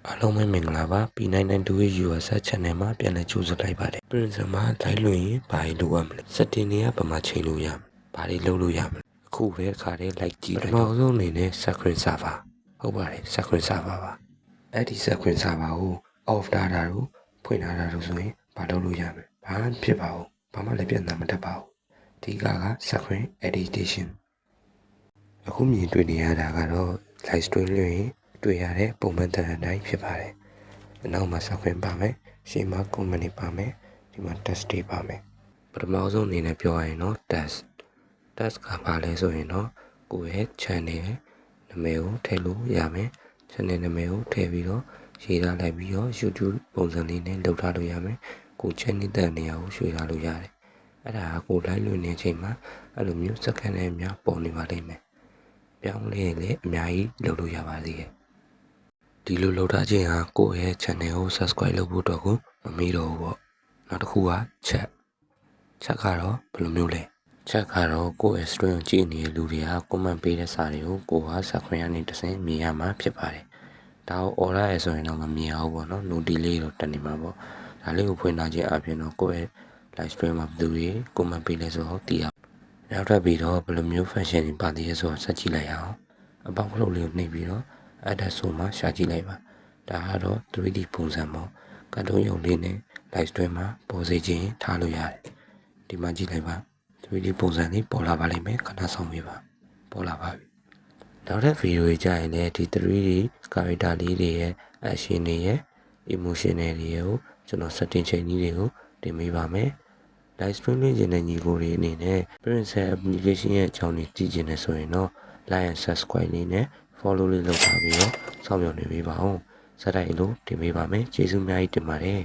အားလုံးပဲမင်္ဂလာပါ P992 USA Channel မှာပြန်လည်ကြိုဆိုလိုက်ပါတယ် Prince မှာလိုက်လို့ရင်ဘာလို့ရမလဲ setting တွေကဘာမှချိန်လို့ရမလဲဘာတွေလုပ်လို့ရမလဲအခုပဲခါတည်း like ကြည့်လိုက်ပထမဆုံးအနေနဲ့ screen server ဟုတ်ပါတယ် screen server ပါအဲ့ဒီ screen server ကို off ထားတာတို့ဖွင့်ထားတာတို့ဆိုရင်ဘာလုပ်လို့ရမလဲဘာမှဖြစ်ပါဘူးဘာမှလည်းပြန်တာမတတ်ပါဘူးဒီက screen editation အခုမြင်တွေ့နေရတာကတော့ live stream လို့ရင်တွေ့ရတဲ့ပုံမှန်တန်တိုင်းဖြစ်ပါတယ်။နောက်မှာဆောက်ခွင့်ပါမယ်။ရှေ့မှာ comment တွေပါမယ်။ဒီမှာ test တွေပါမယ်။ပထမဆုံးအနေနဲ့ပြောရရင်တော့ test ကဘာလဲဆိုရင်တော့ကိုယ့်ရဲ့ channel နာမည်ကိုထည့်လို့ရမယ်။ channel နာမည်ကိုထည့်ပြီးတော့ရေးထားလိုက်ပြီးတော့ YouTube ပုံစံလေးနဲ့လုပ်ထားလို့ရမယ်။ကို channel တဲ့နေရာကိုရွှေ့ထားလို့ရတယ်။အဲ့ဒါကကို live လွှင့်နေချိန်မှာအဲ့လိုမျိုးစက္ကန့်နဲ့အများပေါ်နေပါလိမ့်မယ်။ပြောင်းလဲလည်းအများကြီးလုပ်လို့ရပါသေးတယ်ဒီလိုလုပ်ထားခြင်းဟာကိုယ့်ရဲ့ channel ကို subscribe လုပ်ဖို့တော့ကိုမမေ့တော့ဘူးပေါ့နောက်တစ်ခုက chat ကတော့ဘယ်လိုမျိုးလဲ chat ကတော့ကိုယ့်ရဲ့ stream ကိုကြည့်နေတဲ့လူတွေက comment ပေးတဲ့စာတွေကိုကိုယ်က subscribe ကနေတစ်ဆင့်မြင်ရမှာဖြစ်ပါတယ်ဒါကို order ရဆိုရင်တော့မမြင်အောင်ပေါ့နော် no delay တော့တက်နေမှာပေါ့ဒါလေးကိုဖွင့်ထားခြင်းအပြင်တော့ကိုယ့်ရဲ့ live stream မှာဘယ်သူတွေ comment ပေးလဲဆိုတော့သိရနောက်ထပ်ပြီးတော့ဘယ်လိုမျိုး function တွေပါသေးလဲဆိုတော့ဆက်ကြည့်လိုက်အောင်အပေါင်းခလုတ်လေးကိုနှိပ်ပြီးတော့အဲ့ဒါဆိုမှရှာကြည့်လိုက်ပါဒါကတော့ 3D ပုံစံပေါ့ကတ်တုံးရုံလေးနဲ့ live stream မှာပေါ်စေခြင်းထားလို့ရတယ်ဒီမှာကြည့်လိုက်ပါ 3D ပုံစံလေးပေါ်လာပါလိမ့်မယ်ခဏဆောင်ပေးပါပေါ်လာပါပြီနောက်တဲ့ video တွေကြာရင်လည်းဒီ 3D character လေးတွေရဲ့ action တွေရဲ့ emotion တွေကိုကျွန်တော် setting ချိန်ကြီးတွေကိုတင်ပေးပါမယ် live stream လေးကျင်တဲ့ညီကိုတွေအနေနဲ့ Prince application ရဲ့အကြောင်းတွေသိကျင်နေဆိုရင်တော့ like and subscribe လေးနဲ့ follow လေးလုပ်ထားပြီးတော့စောင့်မျှော်နေပေးပါဦးစတိုက်လို့တင်ပေးပါမယ်ကျေးဇူးအများကြီးတင်ပါတယ်